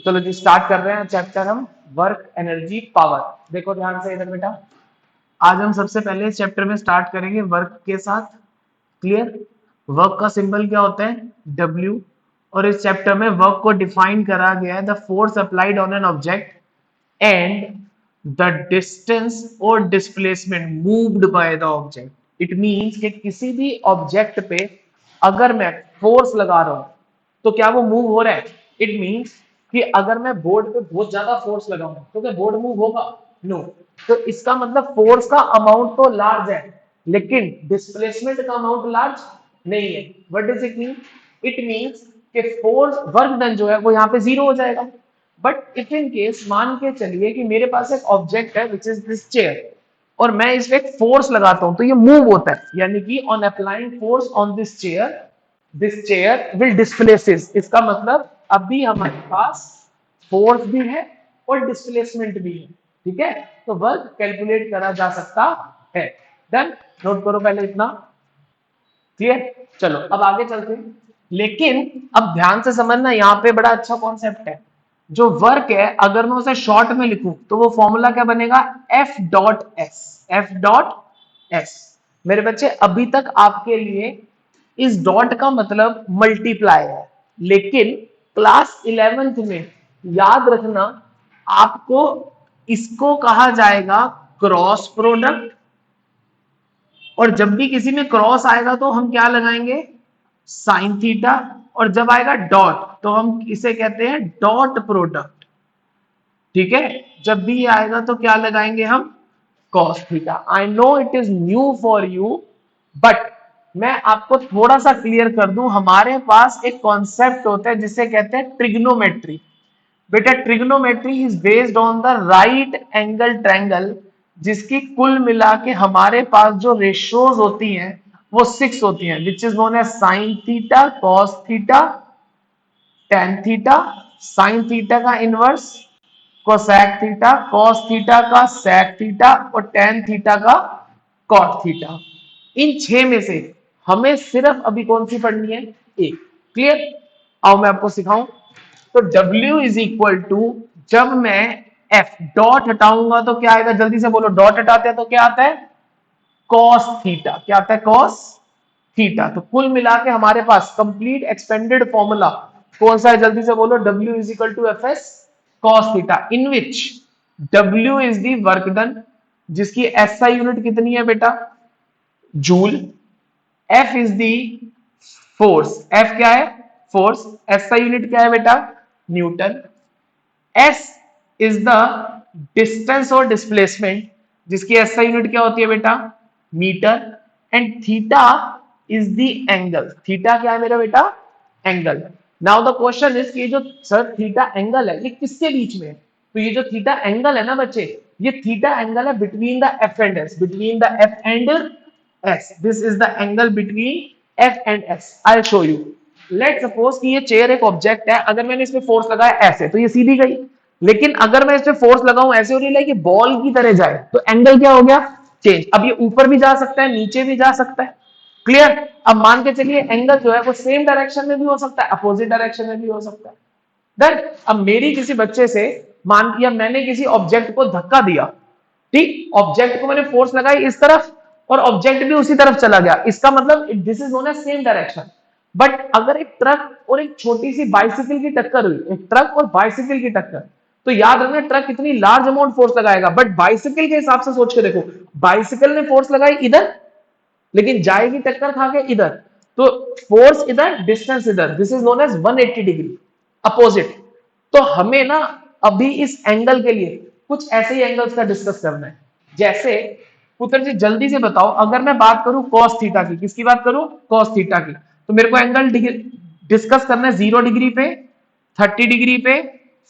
चलो जी स्टार्ट कर रहे हैं चैप्टर हम वर्क एनर्जी पावर। देखो ध्यान से इधर बेटा, आज हम सबसे पहले इस चैप्टर में स्टार्ट करेंगे वर्क के साथ। क्लियर? वर्क का सिंबल क्या होता है? W। और इस चैप्टर में वर्क को डिफाइन करा गया है the force applied on an object and the distance और displacement moved by the object. It means कि किसी भी ऑब्जेक्ट पे अगर मैं फोर्स लगा रहा हूं तो क्या वो मूव हो रहा है? इट मींस कि अगर मैं बोर्ड पे बहुत ज्यादा फोर्स लगाऊंगा तो क्या बोर्ड मूव होगा? नो। तो इसका मतलब फोर्स का अमाउंट तो लार्ज है लेकिन डिस्प्लेसमेंट का अमाउंट लार्ज नहीं है। What does it mean? It means कि फोर्स वर्क डन जो है वो यहाँ पे जीरो हो जाएगा। बट इफ इन केस मान के चलिए कि मेरे पास एक ऑब्जेक्ट है विच इज दिस चेयर और मैं इस पे एक फोर्स लगाता हूं तो ये मूव होता है, यानी कि on applying force on this chair will displaces. इसका मतलब अभी हमारे पास फोर्स भी है और डिस्प्लेसमेंट भी है। ठीक है, तो वर्क कैलकुलेट करा जा सकता है। डन? नोट करो पहले इतना। क्लियर? चलो अब आगे चलते हैं। लेकिन अब ध्यान से समझना, यहाँ पे बड़ा अच्छा कॉन्सेप्ट है। जो वर्क है अगर मैं उसे शॉर्ट में लिखूं तो वो फॉर्मूला क्या बनेगा? F dot S. F dot S. मेरे बच्चे अभी तक आपके लिए इस डॉट का मतलब मल्टीप्लाई है, लेकिन क्लास 11th में याद रखना आपको इसको कहा जाएगा क्रॉस प्रोडक्ट। और जब भी किसी में क्रॉस आएगा तो हम क्या लगाएंगे? Sine theta. और जब आएगा डॉट तो हम इसे कहते हैं डॉट प्रोडक्ट। ठीक है, जब भी ये आएगा तो क्या लगाएंगे हम? Cos theta. I know it is new for you, but मैं आपको थोड़ा सा क्लियर कर दूं। हमारे पास एक कॉन्सेप्ट होता है जिसे कहते हैं ट्रिग्नोमेट्री। बेटा trigonometry is based on the right angle triangle, जिसकी कुल मिला के हमारे पास जो रेशियोज होती हैं वो 6 होती हैं, which is known as sine theta, cos theta, tan theta, sine theta का inverse cosec theta, cos theta का सेक थीटा और टेन थीटा का कॉट थीटा। इन 6 में से हमें सिर्फ अभी कौन सी पढ़नी है? एक। क्लियर? आओ मैं आपको सिखाऊं। तो W इज इक्वल टू, जब मैं F डॉट हटाऊंगा तो क्या आएगा? जल्दी से बोलो, डॉट हटाते हैं तो क्या आता है? Cos theta. क्या आता है? Cos theta. तो कुल मिला के हमारे पास कंप्लीट एक्सपेंडेड फॉर्मूला कौन सा है? जल्दी से बोलो, W is equal to F S cos theta, in which W is the work done, जिसकी SI यूनिट कितनी है बेटा? Joule. F is the force. F क्या है? फोर्स। SI यूनिट क्या है बेटा? Newton. S is the distance और डिस्प्लेसमेंट, जिसकी SI यूनिट क्या होती है बेटा? Metre. And theta is the angle. Theta क्या है मेरा बेटा? Angle. Now the question is कि जो सर थीटा एंगल है ये किसके बीच में है? तो ये जो थीटा एंगल है ना बच्चे, ये थीटा एंगल है between the F and S, between the F and S। This is the angle between F and S। I show you. Let suppose कि ये चेयर एक ऑब्जेक्ट है, अगर मैंने इसमें फोर्स लगाया ऐसे तो ये सीधी गई, लेकिन अगर मैं इसमें फोर्स लगाऊं ऐसे हो रही है कि बॉल की तरह जाए तो एंगल क्या हो गया? चेंज। अब ये ऊपर भी जा सकता है, नीचे भी जा सकता है। क्लियर? अब मान के चलिए एंगल जो है वो सेम डायरेक्शन में भी हो सकता है, अपोजिट डायरेक्शन में भी हो सकता है। देन अब मेरी किसी बच्चे से मान लिया मैंने किसी ऑब्जेक्ट को धक्का दिया, ठीक? ऑब्जेक्ट को मैंने फोर्स लगाई इस तरफ और ऑब्जेक्ट भी उसी तरफ चला गया, इसका मतलब this is known as same direction. But अगर एक ट्रक और एक छोटी सी बाइसिकल की टक्कर हुई, एक ट्रक और बाइसिकल की टक्कर, तो याद रखना ट्रक कितनी लार्ज अमाउंट फोर्स लगाएगा, बट बाइसिकल के हिसाब से सोच के देखो, बाइसिकल ने फोर्स लगाई इधर लेकिन जाएगी टक्कर खा के इधर, तो फोर्स इधर डिस्टेंस इधर, this is known as 180 degree opposite. तो हमें ना अभी इस एंगल के लिए कुछ ऐसे ही एंगल्स का डिस्कस करना है। जैसे पुत्र जी जल्दी से बताओ, अगर मैं बात करूं कॉस थीटा की, किसकी बात करूं? कॉस थीटा की, तो मेरे को एंगल डिस्कस करना है 0 डिग्री पे, 30 डिग्री पे,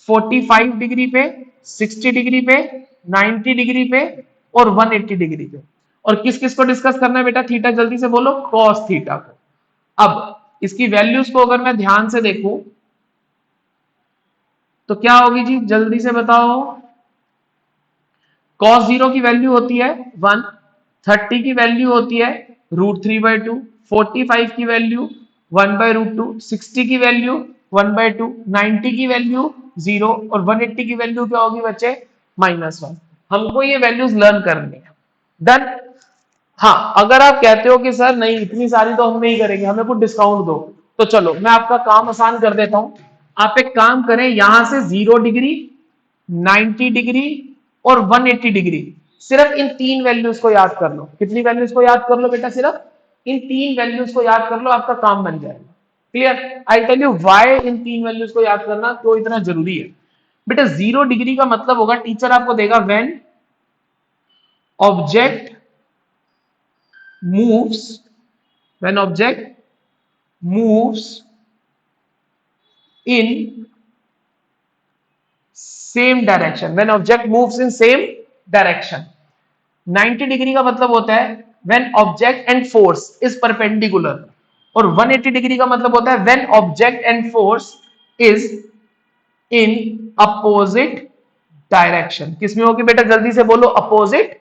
45 डिग्री पे, 60 डिग्री पे, 90 डिग्री पे और 180 डिग्री पे। और किस किस को डिस्कस करना है बेटा? थीटा। जल्दी से बोलो, कॉस थीटा को। अब इसकी वैल्यूज को अगर मैं ध्यान से देखूं तो क्या होगी जी? जल्दी से बताओ। cos 0 की वैल्यू होती है 1, 30 की वैल्यू होती है √3/2, 45 की वैल्यू 1/√2, 60 की वैल्यू 1/2, 90 की वैल्यू 0 और 180 की वैल्यू क्या होगी बच्चे, -1। हमको ये वैल्यूज लर्न करनी है। डन। हाँ, अगर आप कहते हो कि सर नहीं इतनी सारी तो हम नहीं करेंगे, हमें कुछ डिस्काउंट दो, तो चलो मैं आपका काम आसान कर देता हूं। आप एक काम करें, यहां से 0 डिग्री, 90 डिग्री और 180 डिग्री, सिर्फ इन तीन वैल्यूज को याद कर लो। कितनी वैल्यूज को याद कर लो बेटा, सिर्फ इन तीन वैल्यूज को याद कर लो, आपका काम बन जाएगा। Clear? I tell you why इन तीन वैल्यूज को याद करना क्यों इतना जरूरी है। बेटा 0 डिग्री का मतलब होगा, टीचर आपको देगा when object moves when object moves in same direction, when object moves in same direction। 90 degree का मतलब होता है when object and force is perpendicular, और 180 डिग्री का मतलब होता है when object and force is in opposite direction। किसमें होगी बेटा, जल्दी से बोलो, opposite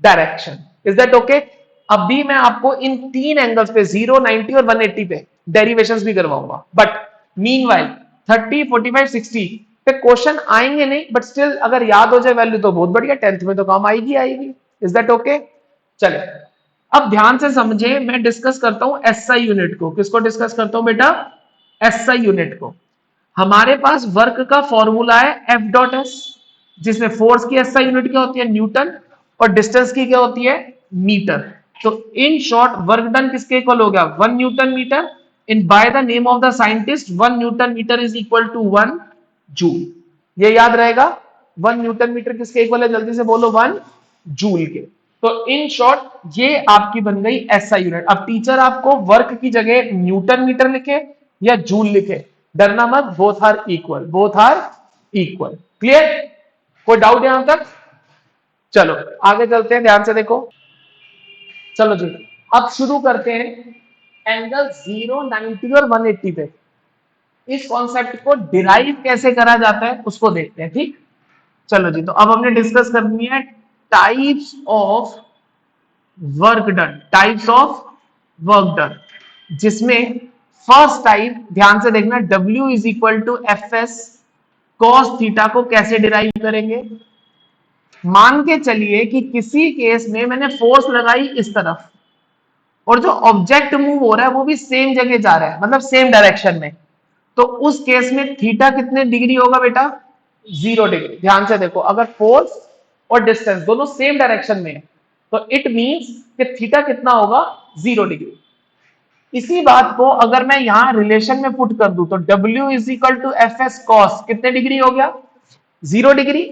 direction। Is that okay? अभी मैं आपको इन तीन एंगल्स पे 0, 90 और 180 पे डेरिवेशंस भी करवाऊंगा, बट मीनवाइल 30, 45, 60 पे क्वेश्चन आएंगे नहीं, बट स्टिल अगर याद हो जाए वैल्यू तो बहुत बढ़िया, 10th में तो काम आएगी आएगी। Is that okay? चले, अब ध्यान से समझे, मैं डिस्कस करता हूं एसआई यूनिट को। किसको डिस्कस करता हूं बेटा? एसआई यूनिट को। हमारे पास वर्क का फॉर्मूला है एफ डॉट एस, जिसमें फोर्स की एसआई यूनिट क्या होती है, न्यूटन, और डिस्टेंस की क्या होती है, मीटर। तो इन शॉर्ट वर्क डन किसके इक्वल हो गया, 1 newton metre. In by the name of the scientist 1 newton metre is equal to 1 joule. ये याद रहेगा, 1 न्यूटन मीटर किसके इक्वल है, जल्दी से बोलो, 1 जूल के। तो इन शॉर्ट ये आपकी बन गई एसआई यूनिट। अब टीचर आपको वर्क की जगह न्यूटन मीटर लिखे या जूल लिखे, डरना मत, both are equal, both are equal. Clear? कोई डाउट यहां तक? चलो आगे चलते हैं, ध्यान से देखो। चलो जी, अब शुरू करते हैं एंगल 0, 90 और 180 पे। इस कॉन्सेप्ट को डिराइव कैसे करा जाता है उसको देखते हैं, ठीक? चलो जी, तो अब हमने डिस्कस करनी है types of work done, types of work done, जिसमें फर्स्ट टाइप ध्यान से देखना, W is equal to F S cos theta को कैसे डिराइव करेंगे। मान के चलिए कि किसी केस में मैंने फोर्स लगाई इस तरफ, और जो ऑब्जेक्ट मूव हो रहा है वो भी सेम जगह जा रहा है, मतलब सेम डायरेक्शन में, तो उस केस में थीटा कितने डिग्री होगा बेटा, 0 डिग्री। ध्यान से देखो, अगर फोर्स और डिस्टेंस दोनों सेम डायरेक्शन में है तो इट मींस कि थीटा कितना होगा, 0 डिग्री। इसी बात को अगर मैं यहां रिलेशन में पुट कर दूं तो W is equal to F S cos कितने डिग्री हो गया, 0 डिग्री।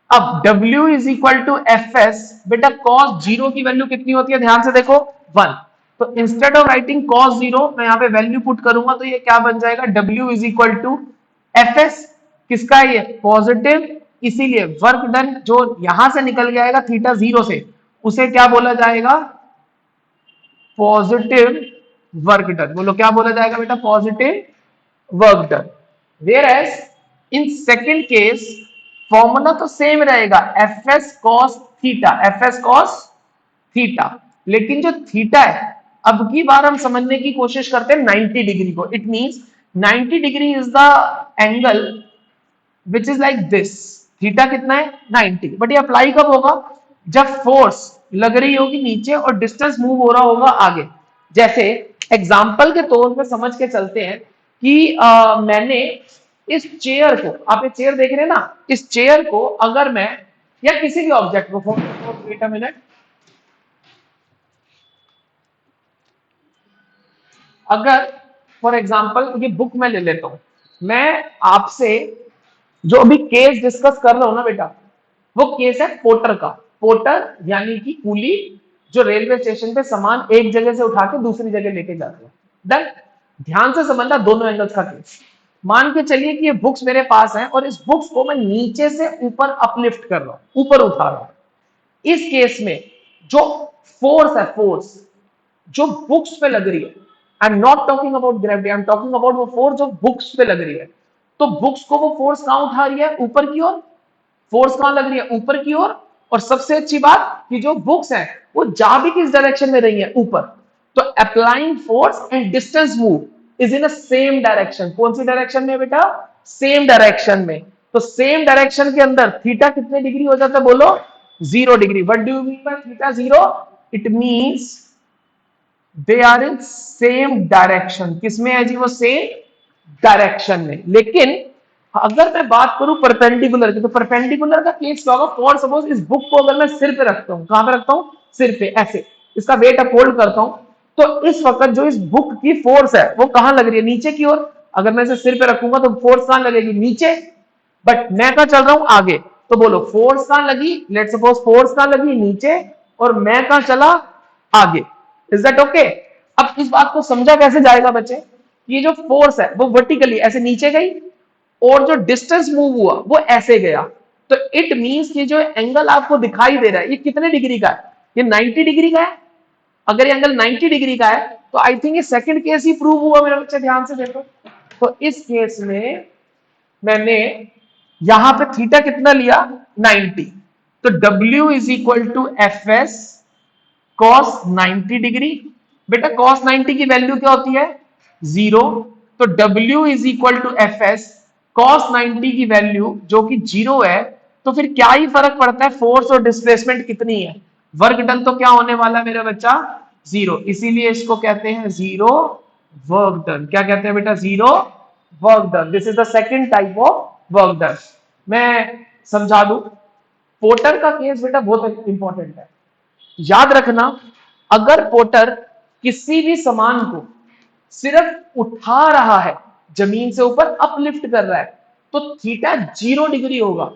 अब W is equal to F S, बेटा कॉस 0 की वैल्यू कितनी होती है, ध्यान से देखो, 1। तो इंस्टेड ऑफ राइटिंग कॉस 0 मैं यहां पे वैल्यू पुट करूंगा तो ये क्या बन जाएगा, W is equal to F S, किसका है ये, पॉजिटिव। इसीलिए वर्क डन जो यहां से निकल गया थीटा 0 से, उसे क्या बोला जाएगा, पॉजिटिव वर्क डन। बोलो क्या बोला जाएगा बेटा, positive work done. Whereas in second case formula तो सेम रहेगा, F S cos theta, F S cos theta, लेकिन जो थीटा है अब की बार हम समझने की कोशिश करते हैं 90 डिग्री को। It means 90 degree is the angle which is like this. Theta कितना है, 90। बट ये अप्लाई कब होगा, जब फोर्स लग रही होगी नीचे और डिस्टेंस मूव हो रहा होगा आगे। जैसे एग्जाम्पल के तौर पे समझ के चलते हैं कि मैंने इस चेयर को, आप ये चेयर देख रहे हैं ना, इस चेयर को अगर मैं, या किसी भी ऑब्जेक्ट को, वेट अ मिनट, अगर फॉर एग्जाम्पल ये बुक में ले लेता हूं, मैं आपसे जो अभी केस डिस्कस कर रहा हूं ना बेटा, वो केस है पोर्टर का। पोर्टर यानी कि कूली, जो रेलवे स्टेशन पे सामान एक जगह से उठा के दूसरी जगह लेके जाते हैं। डन? ध्यान से समझना दोनों एंगल्स का केस। मान के चलिए कि ये बुक्स मेरे पास हैं और इस बुक्स को मैं नीचे से ऊपर अपलिफ्ट कर रहा हूं, ऊपर उठा रहा हूं। इस केस में जो फोर्स है, फोर्स जो बुक्स पे लग रही है, I am not talking about gravity, I am talking about वो फोर्स जो बुक्स पे लग रही है। तो बुक्स को वो फोर्स कहां उठा रही है, ऊपर की ओर। फोर्स कहां लग रही है, ऊपर की ओर। और सबसे अच्छी बात कि जो बुक्स हैं वो जा भी किस डायरेक्शन में रही है, ऊपर। तो applying force and distance move is in a same direction. कौन सी डायरेक्शन में बेटा, सेम डायरेक्शन में। तो सेम डायरेक्शन के अंदर थीटा कितने डिग्री हो जाता है बोलो? 0 degree. What do you mean by theta 0? It means they are in same direction. किसमें है जी? वो सेम डायरेक्शन में। लेकिन अगर मैं बात करूं परपेंडिकुलर की, तो परपेंडिकुलर का केस क्या होगा? फॉर सपोज इस बुक को अगर मैं सिर पे रखता हूं, कहां पे रखता हूं? सिर पे, ऐसे इसका वेट अपहोल्ड करता हूं, तो इस वक्त जो इस बुक की फोर्स है वो कहां लग रही है? नीचे की ओर। अगर मैं इसे सिर पे रखूंगा तो फोर्स कहां लगेगी? नीचे। बट मैं कहां चल रहा हूं? आगे। तो बोलो फोर्स कहां लगी? लेट्स सपोज फोर्स कहां लगी? नीचे। और मैं कहां चला? आगे। Is that okay? अब इस बात को समझा कैसे जाएगा बच्चे? ये जो फोर्स है वो वर्टिकली ऐसे नीचे गई, और जो डिस्टेंस मूव हुआ वो ऐसे गया। तो इट मींस कि जो एंगल आपको दिखाई दे रहा है ये कितने डिग्री का है? ये 90 डिग्री का है। अगर ये एंगल 90 डिग्री का है तो आई थिंक ये सेकंड केस ही प्रूव हुआ मेरे बच्चे, ध्यान से देखो। तो इस केस में मैंने यहां पे थीटा कितना लिया? 90। तो W is equal to F S cos 90 degree. बेटा कॉस 90 की वैल्यू क्या होती है? 0। तो W is equal to F S cos 90 की वैल्यू जो कि 0 है। तो फिर क्या ही फर्क पड़ता है फोर्स और डिस्प्लेसमेंट कितनी है? वर्क डन तो क्या होने वाला है मेरा बच्चा? 0। इसीलिए इसको कहते हैं 0 वर्क डन। क्या कहते हैं बेटा? 0 work done. This is the second type of work done. मैं समझा दूं, पोर्टर का केस बेटा बहुत इंपॉर्टेंट है। याद रखना, अगर पोर्टर किसी भी सामान को सिर्फ उठा रहा है, जमीन से ऊपर अपलिफ्ट कर रहा है, तो थीटा 0 डिग्री होगा।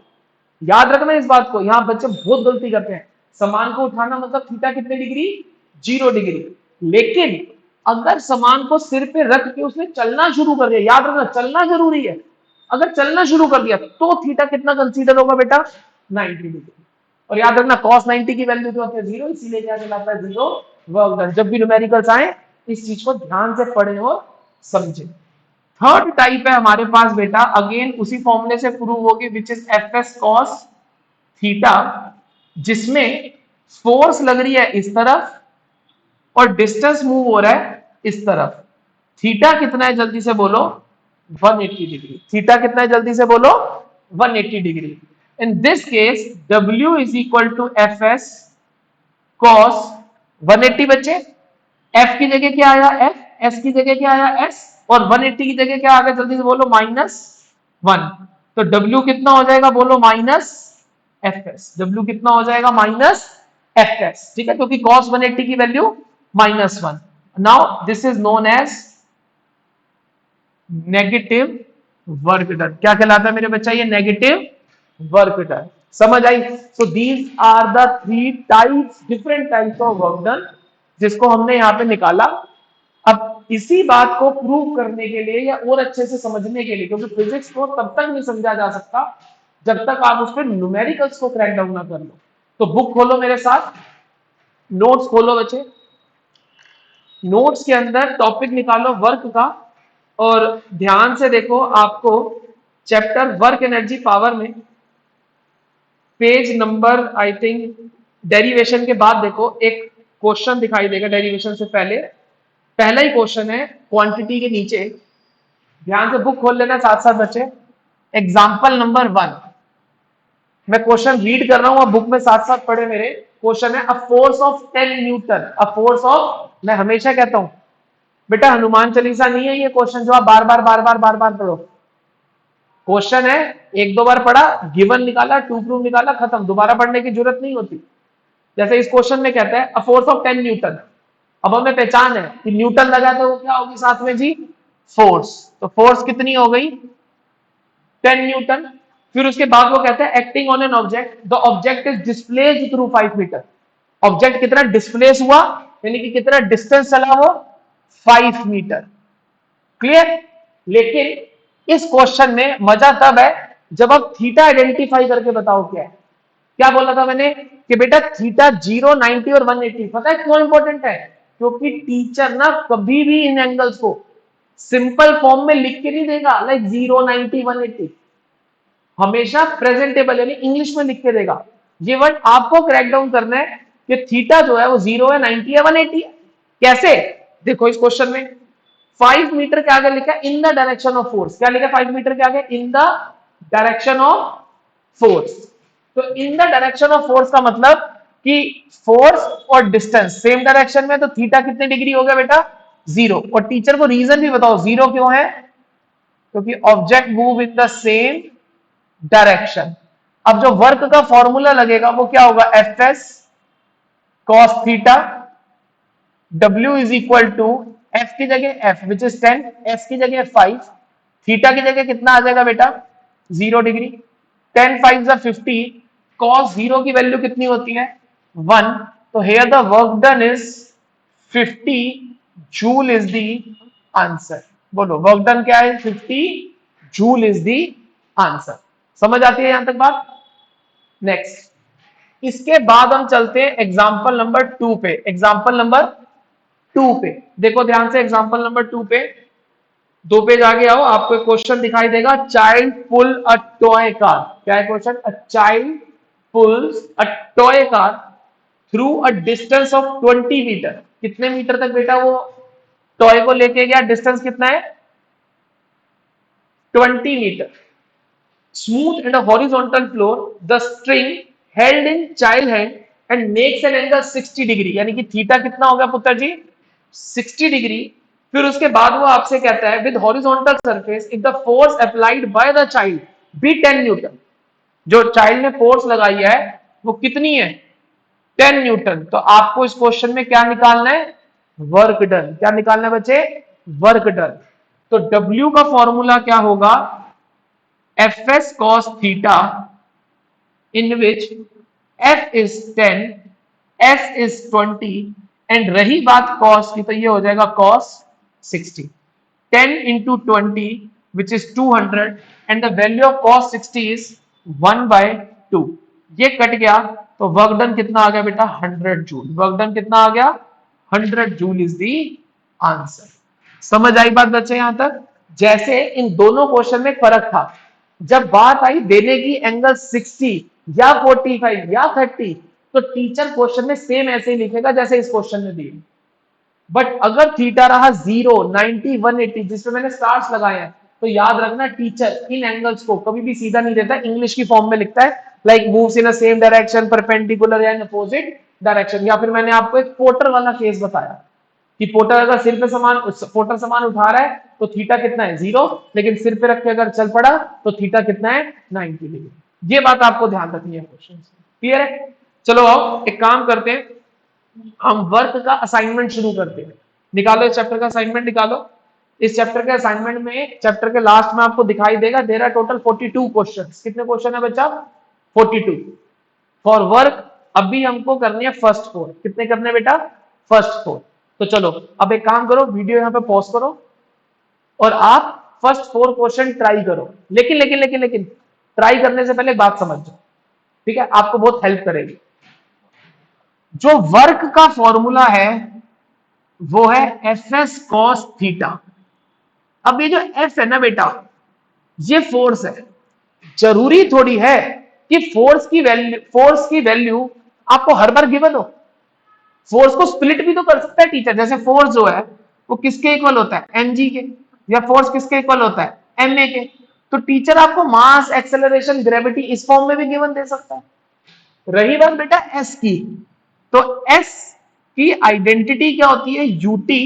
याद रखना इस बात को। यहां बच्चे बहुत गलती करते हैं। सामान को उठाना मतलब थीटा कितने डिग्री? 0 डिग्री। लेकिन अगर सामान को सिर पे रख के उसने चलना शुरू कर दिया, याद रखना चलना जरूरी है, अगर चलना शुरू कर दिया तो थीटा कितना कंसीडर होगा बेटा? 90 डिग्री। और याद रखना cos 90 की वैल्यू जो होती है 0, इसीलिए क्या कहलाता है? 0 वर्क डन। जब भी न्यूमेरिकल्स आए इस चीज को ध्यान से पढ़ें और समझें। थर्ड टाइप है हमारे पास बेटा, अगेन उसी फॉर्मूले से प्रूव होगी, which is F S cos theta, जिसमें फोर्स लग रही है इस तरफ और डिस्टेंस मूव हो रहा है इस तरफ। थीटा कितना है जल्दी से बोलो? 180 डिग्री। थीटा कितना है जल्दी से बोलो? 180 degree. In this case W is equal to F S cos 180। बच्चे F की जगह क्या आया? F। S की जगह क्या आया? S। और 180 की जगह क्या आ गया? जल्दी से बोलो? -1। तो W कितना हो जाएगा बोलो? -FS। W कितना हो जाएगा? -FS। ठीक है, क्योंकि cos 180 की value -1। Now this is known as negative work done. क्या कहलाता है मेरे बच्चा? ये नेगेटिव वर्क डन। समझ आई? So these are the 3 types, different types of work done, जिसको हमने यहां पे निकाला। अब इसी बात को प्रूव करने के लिए या और अच्छे से समझने के लिए, क्योंकि फिजिक्स को तब तक नहीं समझा जा सकता जब तक आप उस पर न्यूमेरिकल्स को क्रैक डाउन ना कर लो। तो बुक खोलो मेरे साथ, नोट्स खोलो बच्चे, नोट्स के अंदर टॉपिक निकालो वर्क का, और ध्यान से देखो, आपको चैप्टर वर्क एनर्जी पावर में page number I think derivation के बाद देखो एक क्वेश्चन दिखाई देगा। डेरिवेशन से पहले पहला ही क्वेश्चन है क्वांटिटी के नीचे। ध्यान से बुक खोल लेना साथ साथ बच्चे। एग्जाम्पल नंबर 1, मैं क्वेश्चन रीड कर रहा हूं, बुक में साथ साथ पढ़े मेरे। क्वेश्चन है अ force of 10 Newton, a force of, मैं हमेशा कहता हूं बेटा हनुमान चालीसा नहीं है ये क्वेश्चन जो आप बार बार पढ़ो। क्वेश्चन है, एक दो बार पढ़ा, गिवन निकाला, टू प्रूफ निकाला, खत्म, दोबारा पढ़ने की जरूरत नहीं होती। जैसे इस क्वेश्चन में कहता है अ फोर्स ऑफ 10 न्यूटन। अब हमें पहचान है कि न्यूटन लगा तो वो क्या होगी साथ में जी? फोर्स। तो फोर्स कितनी हो गई? 10 न्यूटन। फिर उसके बाद वो कहता है acting on an object, the object is displaced through 5 metre. Object कितना डिस्प्लेस हुआ, यानी कि कितना डिस्टेंस चला वो? 5 मीटर। क्लियर? लेकिन इस क्वेश्चन में मजा तब है जब आप थीटा आइडेंटिफाई करके बताओ क्या है। क्या बोला था मैंने कि बेटा थीटा 0, 90 और 180। पता है क्यों इंपॉर्टेंट है? क्योंकि टीचर ना कभी भी इन एंगल्स को सिंपल फॉर्म में लिख के नहीं देगा, लाइक 0, 90, 180। हमेशा प्रेजेंटेबल यानी इंग्लिश में लिख के देगा। ये वर्ड आपको क्रैक डाउन करना है कि थीटा जो है वो 0 है, 90 है, 180 है। कैसे? देखो इस क्वेश्चन में 5 मीटर के आगे लिखा in the direction of force, क्या लिखा 5 मीटर के आगे, in the direction of force. तो in the direction of force का मतलब कि फोर्स और डिस्टेंस सेम डायरेक्शन में, तो थीटा कितने डिग्री हो गया बेटा, 0। और टीचर को रीजन भी बताओ 0 क्यों है, क्योंकि object move in the same direction. अब जो वर्क का फॉर्मूला लगेगा वो क्या होगा, F S cos theta, W is equal to F की जगह एफ विच इज 10, एस की जगह 5, थीटा की जगह कितना आ जाएगा बेटा 0 डिग्री, 10 5 50, cos 0 की वैल्यू कितनी होती है 1। तो here the work done is 50 joule is the answer. बोलो वर्क डन क्या है, 50 जूल इज द आंसर। समझ आती है यहां तक बात। नेक्स्ट, इसके बाद हम चलते हैं एग्जांपल नंबर 2 पे। एग्जांपल नंबर 2 पे देखो ध्यान से, एग्जांपल नंबर 2 पे 2 पेज आगे आओ, आपको एक क्वेश्चन दिखाई देगा, child pull a toy car. क्या है question, a child pulls a toy car through a distance of 20 metre. कितने मीटर तक बेटा वो टॉय को लेके गया, डिस्टेंस कितना है 20 metre. Smooth and horizontal floor, the string held in child hand and makes an angle 60 degree, यानी कि थीटा कितना होगा पुत्र जी 60 डिग्री। फिर उसके बाद वो आपसे कहता है with horizontal surface if the force applied by the child B 10 Newton. जो चाइल्ड ने फोर्स लगाई है वो कितनी है 10 न्यूटन। तो आपको इस क्वेश्चन में क्या निकालना है, वर्क डन। क्या निकालना है बच्चे, वर्क डन। तो W का फॉर्मूला क्या होगा, F S cos theta in which F is 10, S is 20 and रही बात कॉस की तो ये हो जाएगा cos 60। 10 into 20 which is 200 and the value of cos 60 is 1/2। ये कट गया तो वर्क डन कितना आ गया बेटा 100 जूल। वर्क डन कितना आ गया 100 जूल इज दी आंसर। समझ आई बात बच्चे यहां तक। जैसे इन दोनों क्वेश्चन में फर्क था, जब बात आई देने की एंगल 60 या 45 या 30 तो टीचर क्वेश्चन में सेम ऐसे ही लिखेगा जैसे इस क्वेश्चन में दिए। बट अगर थीटा रहा 0 90 180 जिसमें मैंने स्टार्स लगाए हैं तो याद रखना टीचर इन एंगल्स को कभी भी सीधा नहीं देता, इंग्लिश की फॉर्म में लिखता है like moves in a same direction perpendicular या इन अपोजिट डायरेक्शन। या फिर मैंने आपको एक पोर्टर वाला केस बताया कि पोर्टर अगर सिर पे सामान उठा रहा है तो थीटा कितना है 0, लेकिन सिर पे रख के अगर चल पड़ा तो थीटा कितना है 90 डिग्री। ये बात आपको ध्यान रखनी है क्वेश्चन। क्लियर है। चलो आओ एक काम करते हैं, हम वर्क का असाइनमेंट शुरू करते हैं। निकालो इस चैप्टर का असाइनमेंट निकालो। इस चैप्टर के असाइनमेंट में चैप्टर के लास्ट में आपको दिखाई देगा देयर आर टोटल 42 क्वेश्चंस। कितने क्वेश्चन है बच्चा 42 फॉर वर्क। अभी हमको करनी है फर्स्ट 4। कितने करने बेटा फर्स्ट 4। तो चलो अब एक काम करो, वीडियो यहां पे पॉज करो और आप फर्स्ट 4 क्वेश्चन ट्राई करो। लेकिन लेकिन लेकिन लेकिन ट्राई करने से पहले बात समझ जाओ, ठीक है, आपको बहुत हेल्प करेगी। जो वर्क का फॉर्मूला है वो है एफ एस कॉस थीटा। अब ये जो एफ है ना बेटा ये फोर्स है। जरूरी थोड़ी है कि फोर्स की वैल्यू आपको हर बार गिवन हो। फोर्स को स्प्लिट भी तो कर सकता है टीचर। जैसे फोर्स जो है वो किसके इक्वल होता है एमजी के, या फोर्स किसके इक्वल होता है एमए के। तो टीचर आपको मास एक्सेलरेशन ग्रेविटी इस फॉर्म में भी गिवन दे सकता है। रही बात बेटा एस की, तो एस की आइडेंटिटी क्या होती है यूटी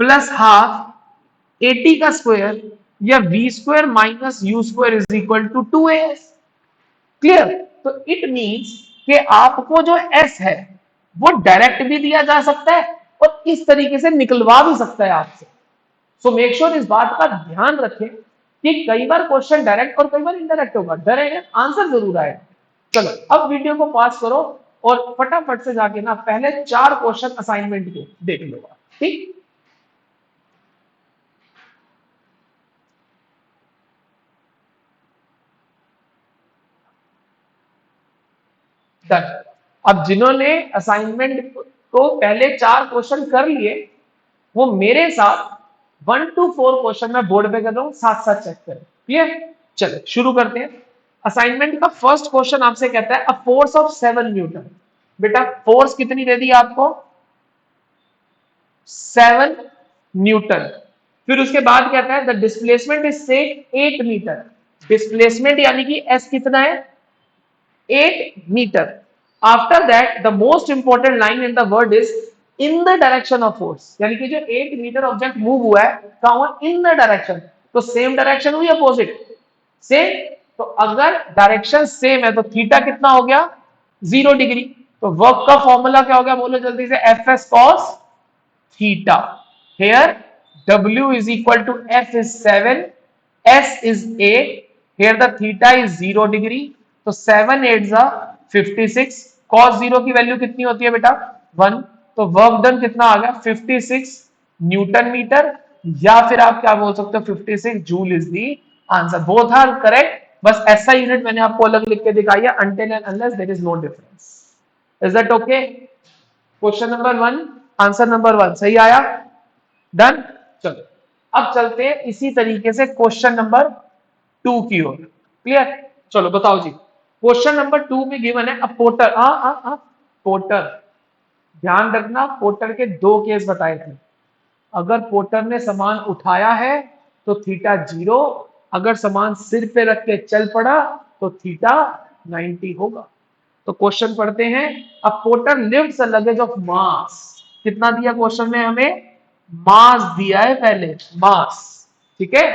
प्लस हाफ एटी का स्क्वायर या v square minus u square is equal to 2as। Clear. तो इट मींस कि आपको जो एस है वो डायरेक्ट भी दिया जा सकता है और इस तरीके से निकलवा भी सकता है आपसे। सो मेक श्योर इस बात का ध्यान रखें कि कई बार क्वेश्चन डायरेक्ट और कई बार इनडायरेक्ट होगा, डायरेक्ट आंसर जरूर आएगा। चलो अब वीडियो को पास करो और फटाफट से जाके ना पहले 4 क्वेश्चन असाइनमेंट के देख लो। ठीक, डन। अब जिन्होंने असाइनमेंट को पहले 4 क्वेश्चन कर लिए वो मेरे साथ 1 to 4 क्वेश्चन मैं बोर्ड पे कर रहा हूं, साथ साथ चेक करें। क्लियर। चलो शुरू करते हैं। असाइनमेंट का फर्स्ट क्वेश्चन आपसे कहता है अ फोर्स ऑफ 7 न्यूटन। बेटा फोर्स कितनी दे दी आपको 7 न्यूटन। फिर उसके बाद कहता है द डिस्प्लेसमेंट इज से 8 मीटर। डिस्प्लेसमेंट यानी कि एस कितना है, 8 metre. After that the most important line in the word is in the direction of force, यानी कि जो 8 मीटर ऑब्जेक्ट मूव हुआ है कहां हुआ, इन द डायरेक्शन। तो सेम डायरेक्शन हुई अपोजिट, सेम। तो अगर डायरेक्शन सेम है तो थीटा कितना हो गया, 0 डिग्री। तो वर्क का फॉर्मूला क्या हो गया, बोलो जल्दी से, F S cos theta. Here W is equal to F is 7, S is 8. Here the theta is 0 degree. तो 7 8 जा 56। cos 0 की वैल्यू कितनी होती है बेटा, 1। तो वर्क डन कितना आ गया, 56 न्यूटन मीटर, या फिर आप क्या बोल सकते हो, 56 joule is the answer. Both are correct, बस ऐसा यूनिट मैंने आपको अलग लिख के दिखाई है, until and unless there is no difference. Is that okay? Question number 1 answer number 1 सही आया, डन। चलो अब चलते हैं इसी तरीके से क्वेश्चन नंबर 2 की ओर। क्लियर, चलो बताओ जी। क्वेश्चन नंबर 2 में गिवन है अ पोर्टर, पोर्टर, ध्यान रखना पोर्टर के दो केस बताए थे। अगर पोर्टर ने सामान उठाया है तो थीटा 0, अगर सामान सिर पे रख के चल पड़ा तो थीटा 90 होगा। तो क्वेश्चन पढ़ते हैं, a porter lifts a luggage of mass. कितना दिया क्वेश्चन में हमें, मास दिया है पहले, मास, ठीक है,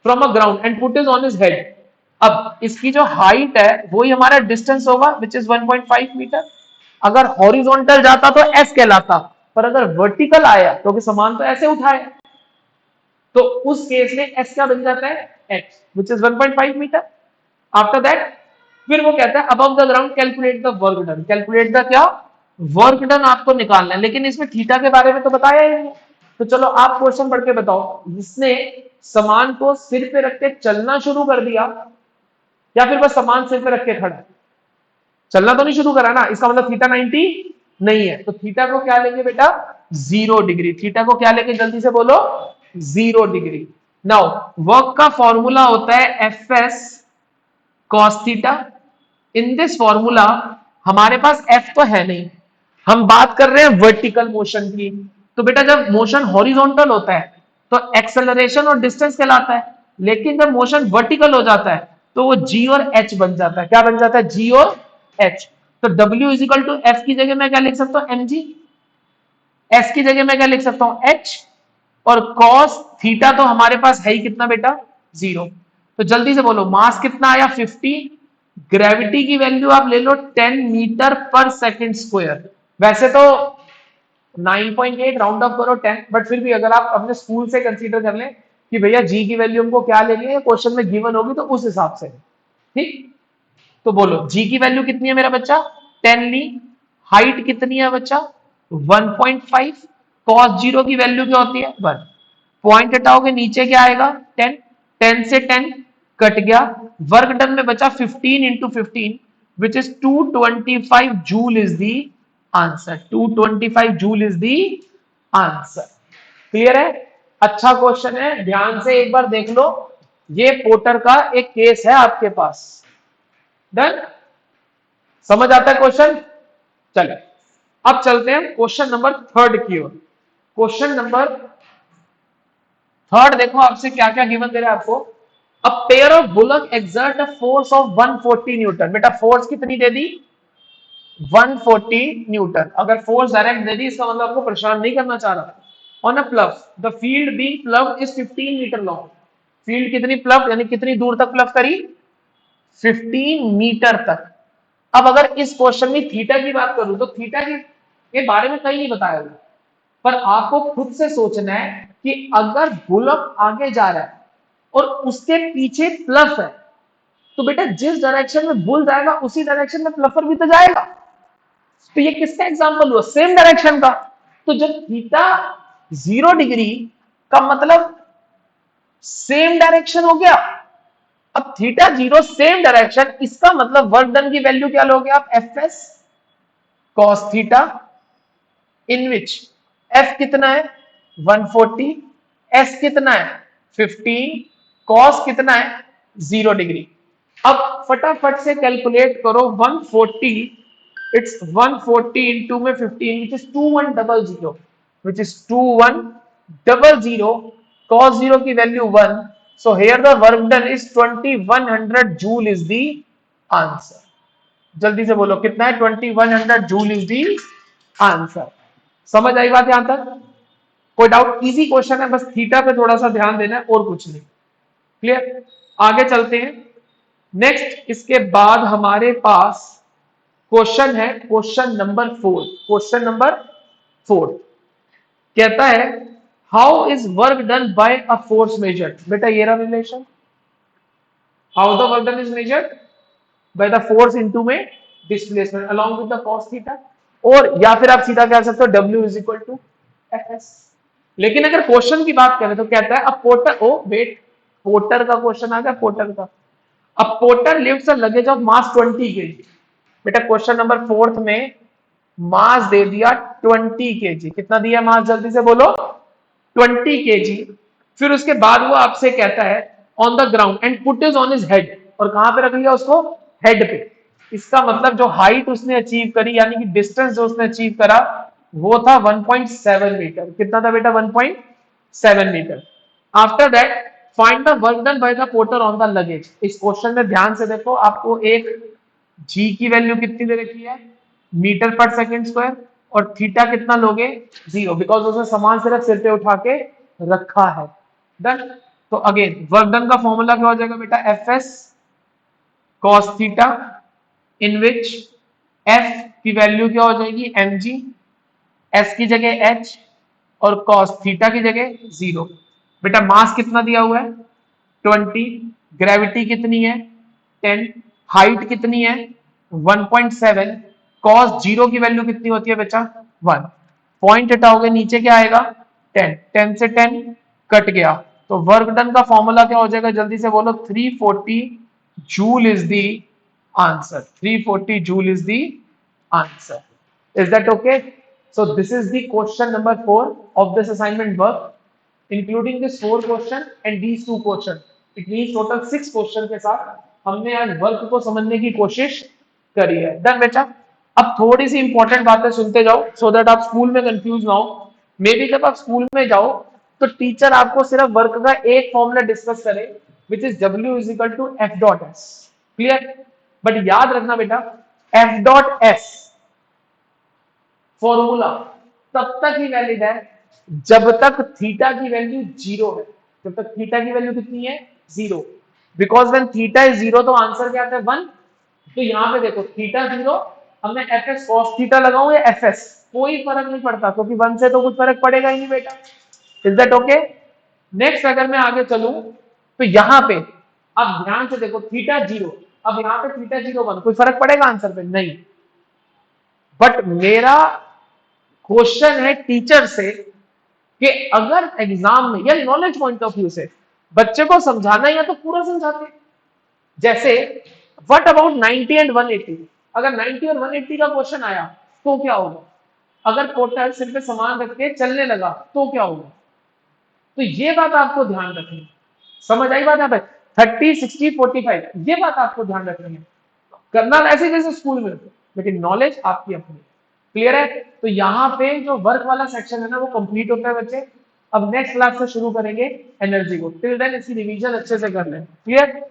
from a ground and put it on his head. अब इसकी जो हाइट है वही हमारा डिस्टेंस होगा विच इज 1.5 मीटर। अगर हॉरिजॉन्टल जाता तो एस कहलाता, पर अगर वर्टिकल आया क्योंकि सामान तो ऐसे उठाया, तो उस केस में एस क्या बन जाता है, H which is 1.5 metre. After that फिर वो कहता है above the ground calculate the work done. Calculate the क्या, वर्क डन आपको निकालना है, लेकिन इसमें थीटा के बारे में तो बताया ही नहीं। तो चलो आप क्वेश्चन पढ़ के बताओ, जिसने सामान को सिर पे रख के चलना शुरू कर दिया या फिर बस सामान सिर पे रख के खड़ा, चलना तो नहीं शुरू करा ना, इसका मतलब थीटा 90 नहीं है। तो थीटा को क्या लेंगे बेटा, 0 डिग्री। थीटा को क्या लेंगे, जल्दी से बोलो, 0 डिग्री। नाउ वर्क का फॉर्मूला होता है F S cos theta. In this formula हमारे पास एफ तो है नहीं, हम बात कर रहे हैं वर्टिकल मोशन की। तो बेटा जब मोशन हॉरिजॉन्टल होता है तो एक्सेलरेशन और डिस्टेंस कहलाता है, लेकिन जब मोशन वर्टिकल हो जाता है तो वो जी और एच बन जाता है। क्या बन जाता है, जी और एच। तो W is equal to F की जगह मैं क्या लिख सकता हूं, mg। एस की जगह मैं क्या लिख सकता हूं, एच। और कॉस थीटा तो हमारे पास है ही कितना बेटा, 0। तो जल्दी से बोलो मास कितना आया, 50। ग्रेविटी की वैल्यू आप ले लो 10 मीटर पर सेकंड स्क्वायर। वैसे तो 9.8 राउंड ऑफ करो 10, बट फिर भी अगर आप अपने स्कूल से कंसीडर कर लें कि भैया जी की वैल्यू हमको क्या लेनी है, क्वेश्चन में गिवन होगी तो उस हिसाब से, ठीक। तो बोलो जी की वैल्यू कितनी है मेरा बच्चा, 10 ली। हाइट कितनी है बच्चा, 1.5। कॉस 0 की वैल्यू क्या होती है, 1। पॉइंट हटाओगे नीचे क्या आएगा, 10। 10 से 10 कट गया, वर्क डन में बचा 15 into 15 which is 225 joule is the answer. 225 joule is the answer. Clear है, अच्छा क्वेश्चन है, ध्यान से एक बार देख लो। ये पोर्टर का एक केस है आपके पास, डन, समझ आता है क्वेश्चन। चलिए अब चलते हैं क्वेश्चन नंबर 3 की ओर। क्वेश्चन नंबर 3 देखो आपसे क्या क्या गिवन दे रहा है आपको। A pair of bullock exert a force of 140 newton. बेटा फोर्स कितनी दे दी, 140 न्यूटन। अगर फोर्स डायरेक्ट दे दी इसका मतलब आपको परेशान नहीं करना चाह रहा। On a plough, the field being plough is 15 metre long. Field कितनी प्लव यानी कितनी दूर तक प्लव करी, 15 मीटर तक। अब अगर इस क्वेश्चन में थीटा की बात करूं तो थीटा के बारे में कहीं नहीं बताया हुआ, पर आपको खुद से सोचना है कि अगर बुलक आगे जा रहा है और उसके पीछे प्लफ है, तो बेटा जिस डायरेक्शन में बुल जाएगा उसी डायरेक्शन में प्लफर भी तो जाएगा। तो ये किसका एग्जांपल हुआ, सेम डायरेक्शन का। तो जब थीटा 0 डिग्री का मतलब सेम डायरेक्शन हो गया। अब थीटा 0 सेम डायरेक्शन, इसका मतलब वर्क डन की वैल्यू क्या लोगे आप, F S cos theta, in which F कितना है 140, एस कितना है 15, कॉस कितना है 0 डिग्री। अब फटाफट से कैलकुलेट करो 140, इट्स 140 इंटू में 15 which is 2100 which is 2100 double zero, cos zero की value 1, so here the work done is 2100 joule is the answer. जल्दी से बोलो कितना है, 2100 जूल इज द आंसर। समझ आई बात यहां तक? कोई डाउट? इजी क्वेश्चन है, बस थीटा पे थोड़ा सा ध्यान देना है और कुछ नहीं। क्लियर? आगे चलते हैं। नेक्स्ट इसके बाद हमारे पास क्वेश्चन है, क्वेश्चन नंबर 4। क्वेश्चन नंबर 4 कहता है how is work done by a force measured. बेटा ये रहा relation, how the work done is measured by the force into में displacement along with the cos theta, और या फिर आप सीधा कह सकते हो W is equal to F. लेकिन अगर क्वेश्चन की बात करें तो कहता है अब पोर्टर, ओ वेट, पोर्टर का क्वेश्चन आ गया, पोर्टर का। अब porter lifts a luggage of mass 20 KG. बेटा क्वेश्चन नंबर 4 में मास दे दिया 20 केजी। कितना दिया मास, जल्दी से बोलो, 20 केजी। फिर उसके बाद वो आपसे कहता है on the ground and put is on his head, और कहां पे रख लिया उसको, हेड पे। इसका मतलब जो हाइट उसने अचीव करी, यानी कि डिस्टेंस जो उसने अचीव करा, वो था 1.7 मीटर। कितना था बेटा, 1.7 metre. After that find the work done by the porter on the luggage. इस क्वेश्चन में ध्यान से देखो, आपको एक जी की वैल्यू कितनी दे रखी है, मीटर पर सेकेंड स्क्वायर, और थीटा कितना लोगे, 0, बिकॉज उसने सामान सिर्फ सिर पे उठा के रखा है। डन। तो अगेन वर्क डन का फॉर्मूला क्या हो जाएगा बेटा, F S cos theta, in which F की वैल्यू क्या हो जाएगी, एम जी, एस की जगह एच, और कॉस थीटा की जगह 0। बेटा मास कितना दिया हुआ है, 20, ग्रेविटी कितनी है, 10, हाइट कितनी है, 1.7, कॉस जीरो की वैल्यू कितनी होती है बच्चा, 1। पॉइंट हटाओगे नीचे क्या आएगा, 10, 10 से 10 कट गया, तो वर्क डन का फॉर्मूला क्या हो जाएगा, जल्दी से बोलो, 340 joule is the answer. 340 joule is the answer. Is that okay? So this is the question number 4 of this assignment work, including this 4 question and these 2 question. It means total 6 question के साथ हमने आज work को समझने की कोशिश करी है। डन बेटा? अब थोड़ी सी इंपॉर्टेंट बातें सुनते जाओ, सो दैट आप स्कूल में कंफ्यूज ना हो। मे बी जब आप स्कूल में जाओ तो टीचर आपको सिर्फ वर्क का एक फॉर्मूला डिस्कस करे, which is W is equal to F dot S. Clear? But याद रखना बेटा, एफ डॉट एस फॉर्मूला तब तक ही वैलिड है जब तक थीटा की वैल्यू 0 है। जब तक थीटा की वैल्यू कितनी है, 0, बिकॉज व्हेन थीटा इज 0 तो आंसर क्या आता है, 1। तो यहां पे देखो थीटा 0, अब मैं एफ एस कॉस थीटा लगाऊं या एफ एस, कोई फर्क नहीं पड़ता, क्योंकि 1 से तो कुछ फर्क पड़ेगा ही नहीं बेटा। Is that okay? नेक्स्ट अगर मैं आगे चलूं तो यहां पे अब ध्यान से देखो, थीटा 0, अब यहां पे थीटा 0 1, कोई फर्क पड़ेगा आंसर पे, नहीं। बट मेरा क्वेश्चन है टीचर से कि अगर एग्जाम में या नॉलेज पॉइंट ऑफ व्यू से बच्चे को समझाना है तो पूरा समझाते हैं। जैसे व्हाट अबाउट 90 एंड 180, अगर 90 और 180 का क्वेश्चन आया तो क्या होगा, अगर पोर्टर सिर पे सामान रख के चलने लगा तो क्या होगा। तो ये बात आपको ध्यान रखनी है। समझ आई बात यहाँ पे, 30 60 45, ये बात आपको ध्यान रखनी है। करना ऐसे जैसे स्कूल में, लेकिन नॉलेज आपकी अपनी। क्लियर है? तो यहाँ पे जो वर्क वाला सेक्शन है ना, वो कंप्लीट होता है बच्चे। अब नेक्स्ट क्लास से शुरू करेंगे एनर्जी को। टिल देन इसकी रिवीजन अच्छे से कर लें। क्लियर?